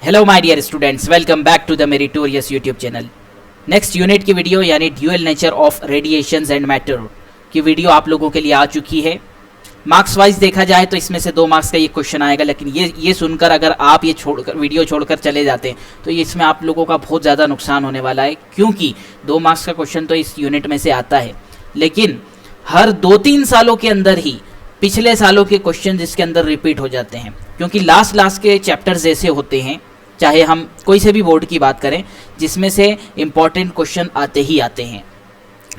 Hello my dear students, welcome back to the meritorious YouTube channel. Next unit की video यानी dual nature of radiations and matter की video आप लोगों के लिए आ चुकी है। मार्क्स वाइज देखा जाए तो इसमें से 2 मार्क्स का ये क्वेश्चन आएगा, लेकिन ये सुनकर अगर आप ये वीडियो छोड़कर चले जाते हैं तो इसमें आप लोगों का बहुत ज़्यादा नुकसान होने वाला है, क्योंकि 2 मार्क्स का क्वेश्चन तो इस यूनिट में से आता है, लेकिन हर 2-3 सालों के अंदर ही पिछले सालों के क्वेश्चन इसके अंदर रिपीट हो जाते हैं, क्योंकि लास्ट के चैप्टर्स ऐसे होते हैं, चाहे हम कोई से भी बोर्ड की बात करें, जिसमें से इम्पॉर्टेंट क्वेश्चन आते ही आते हैं।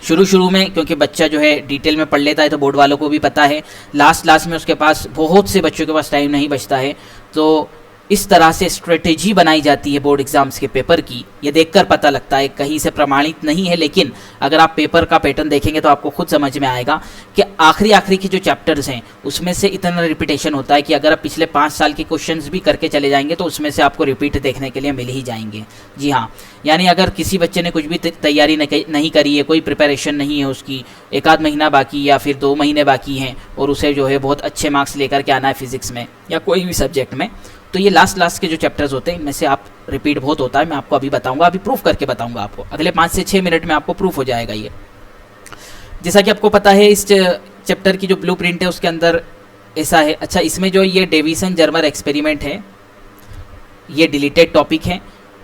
शुरू में क्योंकि बच्चा जो है डिटेल में पढ़ लेता है तो बोर्ड वालों को भी पता है, लास्ट में उसके पास बहुत से बच्चों के पास टाइम नहीं बचता है, तो इस तरह से स्ट्रेटेजी बनाई जाती है बोर्ड एग्जाम्स के पेपर की। ये देखकर पता लगता है, कहीं से प्रमाणित नहीं है, लेकिन अगर आप पेपर का पैटर्न देखेंगे तो आपको खुद समझ में आएगा कि आखिरी के जो चैप्टर्स हैं उसमें से इतना रिपीटेशन होता है कि अगर आप पिछले 5 साल के क्वेश्चंस भी करके चले जाएंगे तो उसमें से आपको रिपीट देखने के लिए मिल ही जाएंगे। जी हाँ, यानी अगर किसी बच्चे ने कुछ भी तैयारी नहीं करी है, कोई प्रिपरेशन नहीं है, उसकी 1 आध महीना बाकी या फिर 2 महीने बाकी हैं और उसे जो है बहुत अच्छे मार्क्स लेकर के आना है फिजिक्स में या कोई भी सब्जेक्ट में, तो ये लास्ट के जो चैप्टर्स होते हैं इनमें से आप रिपीट बहुत होता है। मैं आपको अभी बताऊंगा, अभी प्रूफ करके बताऊंगा आपको, अगले 5 से 6 मिनट में आपको प्रूफ हो जाएगा ये। जैसा कि आपको पता है, इस चैप्टर की जो ब्लूप्रिंट है उसके अंदर ऐसा है। अच्छा, इसमें जो ये डेविसन जर्मर एक्सपेरिमेंट है ये डिलीटेड टॉपिक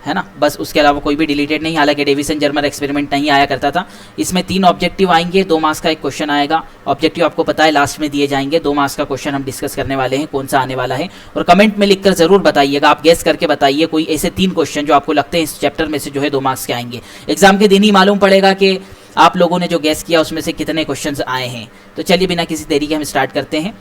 है ना, बस उसके अलावा कोई भी डिलीटेड नहीं, हालांकि डेविसन जर्मर एक्सपेरिमेंट नहीं आया करता था। इसमें 3 ऑब्जेक्टिव आएंगे, 2 मार्क्स का एक क्वेश्चन आएगा। ऑब्जेक्टिव आपको पता है लास्ट में दिए जाएंगे। 2 मार्क्स का क्वेश्चन हम डिस्कस करने वाले हैं, कौन सा आने वाला है, और कमेंट में लिखकर जरूर बताइएगा, आप गेस करके बताइए कोई ऐसे 3 क्वेश्चन जो आपको लगते हैं इस चैप्टर में से जो है 2 मार्क्स के आएंगे। एग्जाम के दिन ही मालूम पड़ेगा कि आप लोगों ने जो गैस किया उसमें से कितने क्वेश्चंस आए हैं। तो चलिए बिना किसी देरी के हम स्टार्ट करते हैं।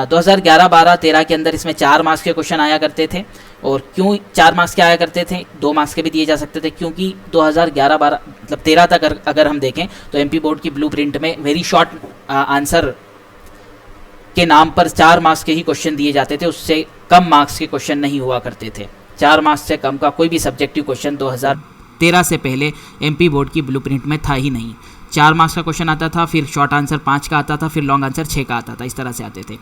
2011, 12, 13 के अंदर इसमें 4 मार्क्स के क्वेश्चन आया करते थे। और क्यों 4 मार्क्स के आया करते थे, 2 मार्क्स के भी दिए जा सकते थे, क्योंकि 2011, 12 मतलब 13 तक अगर हम देखें तो एमपी बोर्ड की ब्लूप्रिंट में वेरी शॉर्ट आंसर के नाम पर 4 मार्क्स के ही क्वेश्चन दिए जाते थे, उससे कम मार्क्स के क्वेश्चन नहीं हुआ करते थे। 4 मार्क्स से कम का कोई भी सब्जेक्टिव क्वेश्चन 2013 से पहले एमपी बोर्ड की ब्लूप्रिंट में था ही नहीं। 4 मार्क्स का क्वेश्चन आता था, फिर शॉर्ट आंसर 5 का आता था, फिर लॉन्ग आंसर 6 का आता था, इस तरह से आते थे।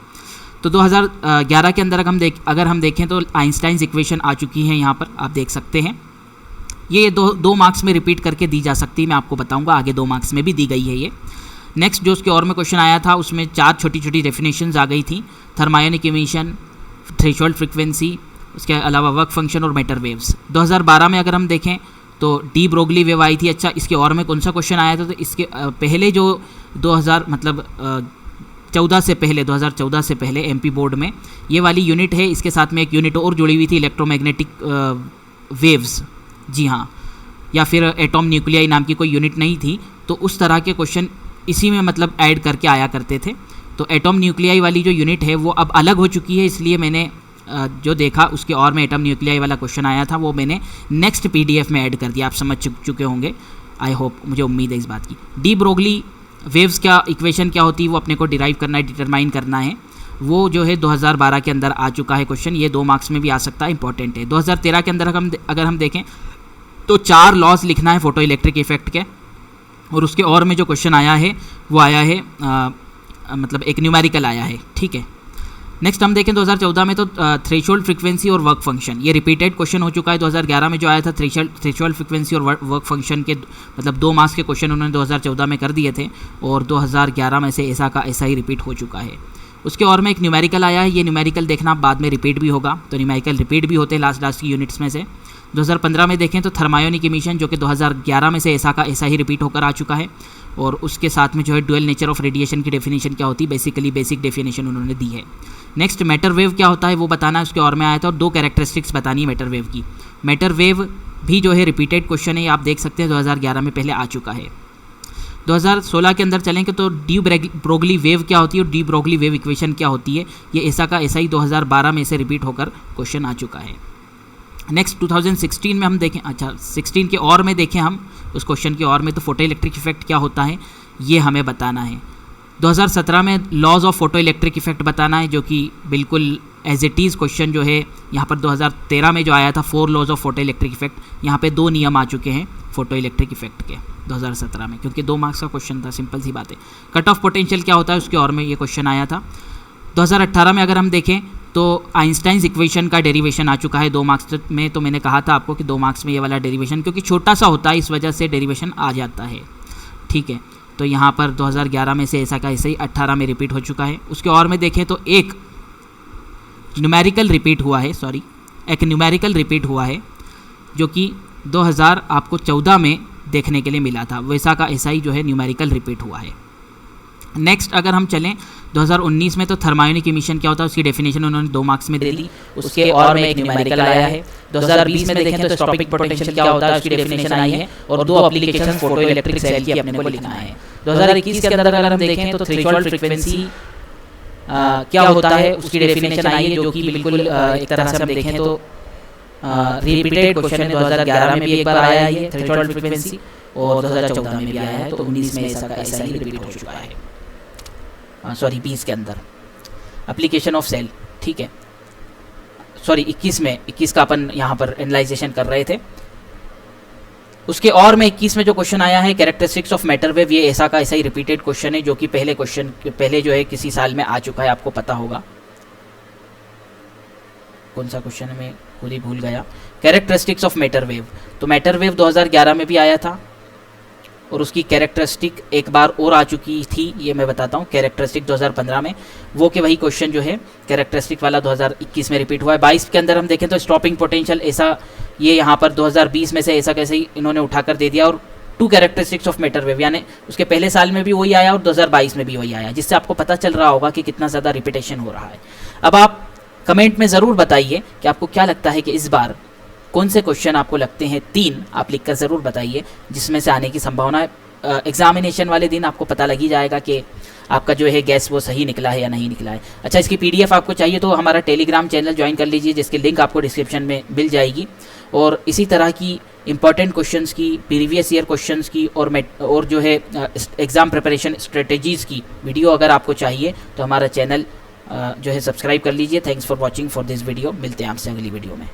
तो 2011 के अंदर अगर हम देखें तो आइंस्टाइन्स इक्वेशन आ चुकी है, यहाँ पर आप देख सकते हैं। ये 2 मार्क्स में रिपीट करके दी जा सकती है, मैं आपको बताऊंगा, आगे 2 मार्क्स में भी दी गई है ये। नेक्स्ट जो उसके और में क्वेश्चन आया था उसमें 4 छोटी डेफिनेशंस आ गई थी, थर्मायोनिक इमिशन, थ्रेशोल्ड फ्रीक्वेंसी, उसके अलावा वर्क फंक्शन और मैटर वेव्स। 2012 में अगर हम देखें तो डी ब्रोगली वेव आई थी। अच्छा, इसके और में कौन सा क्वेश्चन आया था, तो इसके पहले जो 2014 से पहले एमपी बोर्ड में ये वाली यूनिट है, इसके साथ में एक यूनिट और जुड़ी हुई थी, इलेक्ट्रोमैग्नेटिक वेव्स, जी हाँ, या फिर एटॉम न्यूक्लियाई नाम की कोई यूनिट नहीं थी, तो उस तरह के क्वेश्चन इसी में मतलब ऐड करके आया करते थे। तो एटॉम न्यूक्लियाई वाली जो यूनिट है वो अब अलग हो चुकी है, इसलिए मैंने जो देखा उसके और में एटम न्यूक्लियाई वाला क्वेश्चन आया था वो मैंने नेक्स्ट पीडीएफ में ऐड कर दिया, आप समझ चुके होंगे, आई होप, मुझे उम्मीद है इस बात की। डी ब्रोगली वेव्स क्या इक्वेशन क्या होती है वो अपने को डिराइव करना है, डिटरमाइन करना है, वो जो है 2012 के अंदर आ चुका है क्वेश्चन, ये 2 मार्क्स में भी आ सकता है, इंपॉर्टेंट है। 2013 के अंदर अगर हम देखें तो 4 लॉज लिखना है फोटो इलेक्ट्रिक इफेक्ट के, और उसके और में जो क्वेश्चन आया है वो आया है मतलब एक न्यूमेरिकल आया है, ठीक है। नेक्स्ट हम देखें 2014 में तो थ्रेशोल्ड फ्रीक्वेंसी और वर्क फंक्शन, ये रिपीटेड क्वेश्चन हो चुका है। 2011 में जो आया था थ्रेशोल्ड फ्रीक्वेंसी और वर्क फंक्शन के मतलब 2 मार्क्स के क्वेश्चन उन्होंने 2014 में कर दिए थे, और 2011 में से ऐसा का ऐसा ही रिपीट हो चुका है। उसके और में एक न्यूमेरिकल आया है, ये न्यूमेरिकल देखना बाद में रिपीट भी होगा, तो न्यूमेरिकल रिपीट भी होते हैं लास्ट की यूनिट्स में से। 2015 में देखें तो थर्मायोनिक इमिशन, जो कि 2011 में से ऐसा का ऐसा ही रिपीट होकर आ चुका है, और उसके साथ में जो है ड्यूअल नेचर ऑफ रेडिएशन की डेफिनेशन क्या होती है, बेसिकली बेसिक डेफिनेशन उन्होंने दी है। नेक्स्ट मैटर वेव क्या होता है वो बताना है, उसके और में आया था, और 2 कैरेक्टरिस्टिक्स बतानी है मैटर वेव की। मैटर वेव भी जो है रिपीटेड क्वेश्चन है, आप देख सकते हैं 2011 में पहले आ चुका है। 2016 के अंदर चलेंगे तो डी ब्रोगली वेव क्या होती है और डी ब्रोगली वेव इक्वेशन क्या होती है, ये ऐसा का ऐसा ही 2012 में से रिपीट होकर क्वेश्चन आ चुका है। नेक्स्ट 2016 में हम देखें, अच्छा 16 के और में देखें हम उस क्वेश्चन के और में, तो फोटो इलेक्ट्रिक इफेक्ट क्या होता है ये हमें बताना है। 2017 में laws of photo electric effect बताना है, जो कि बिल्कुल एज इट इज़ क्वेश्चन जो है यहाँ पर 2013 में जो आया था 4 laws of photo electric effect, यहाँ पे 2 नियम आ चुके हैं फोटो इलेक्ट्रिक इफेक्ट के 2017 में, क्योंकि 2 मार्क्स का क्वेश्चन था, सिंपल सी बात है। कट ऑफ पोटेंशियल क्या होता है उसके और में ये क्वेश्चन आया था। 2018 में अगर हम देखें तो आइंस्टाइन्स इक्वेशन का डेरिवेशन आ चुका है 2 मार्क्स में। तो मैंने कहा था आपको कि 2 मार्क्स में ये वाला डेरिवेशन, क्योंकि छोटा सा होता है इस वजह से डेरिवेशन आ जाता है, ठीक है। तो यहाँ पर 2011 में से ऐसा का ऐसे ही 18 में रिपीट हो चुका है। उसके और में देखें तो एक न्यूमेरिकल रिपीट हुआ है, एक न्यूमेरिकल रिपीट हुआ है जो कि 2000 आपको 14 में देखने के लिए मिला था, वैसा का ऐसा ही जो है न्यूमेरिकल रिपीट हुआ है। नेक्स्ट अगर हम चलें 2019 में, तो थर्मायोनिक इमिशन क्या होता है उसकी डेफिनेशन उन्होंने 2 मार्क्स में दे दी। उसके और में एक न्यूमेरिकल आया है। 2020 में देखें तो स्टॉपिक पोटेंशियल क्या होता है उसकी डेफिनेशन आई है, और 2 एप्लीकेशन फोटो इलेक्ट्रिक सेल की अपने को लिखना है। 2021 के अंदर अगर हम देखें तो थ्रेशोल्ड फ्रीक्वेंसी क्या होता है उसकी डेफिनेशन आई है, जो कि बिल्कुल एक तरह से हम देखें तो रिपीटेड क्वेश्चन है। 2011 में भी एक बार आया है ये थ्रेशोल्ड फ्रीक्वेंसी, और 2014 में भी आया है। तो 19 में ऐसा ही रिपीट हो चुका है, 20 के अंदर एप्लीकेशन ऑफ सेल, ठीक है। 21 का अपन यहाँ पर एनालाइजेशन कर रहे थे। उसके और में 21 में जो क्वेश्चन आया है कैरेक्टरिस्टिक्स ऑफ मैटर वेव, ये ऐसा का ऐसा ही रिपीटेड क्वेश्चन है, जो कि पहले जो है किसी साल में आ चुका है, आपको पता होगा। कौन सा क्वेश्चन है मैं खुद ही भूल गया। कैरेक्टरिस्टिक्स ऑफ मैटर वेव, तो मैटर वेव 2011 में भी आया था, और उसकी कैरेक्टरिस्टिक एक बार और आ चुकी थी, ये मैं बताता हूँ। कैरेक्टरिस्टिक 2015 में, वो के वही क्वेश्चन जो है कैरेक्टरिस्टिक वाला 2021 में रिपीट हुआ है। 22 के अंदर हम देखें तो स्टॉपिंग पोटेंशियल, ऐसा ये यहाँ पर 2020 में से ऐसा कैसे ही इन्होंने उठाकर दे दिया। और 2 कैरेक्टरिस्टिक्स ऑफ मैटर वेव, यानी उसके पहले साल में भी वही आया और 2022 में भी वही आया, जिससे आपको पता चल रहा होगा कि कितना ज़्यादा रिपीटेशन हो रहा है। अब आप कमेंट में ज़रूर बताइए कि आपको क्या लगता है कि इस बार कौन से क्वेश्चन आपको लगते हैं। 3 आप लिखकर ज़रूर बताइए जिसमें से आने की संभावना है। एग्जामिनेशन वाले दिन आपको पता लग ही जाएगा कि आपका जो है गैस वो सही निकला है या नहीं निकला है। अच्छा, इसकी PDF आपको चाहिए तो हमारा टेलीग्राम चैनल ज्वाइन कर लीजिए, जिसकी लिंक आपको डिस्क्रिप्शन में मिल जाएगी। और इसी तरह की इंपॉर्टेंट क्वेश्चंस की, प्रीवियस ईयर क्वेश्चंस की और जो है एग्ज़ाम प्रिपरेशन स्ट्रेटजीज़ की वीडियो अगर आपको चाहिए तो हमारा चैनल जो है सब्सक्राइब कर लीजिए। Thanks for watching for this video. मिलते हैं आपसे अगली वीडियो में।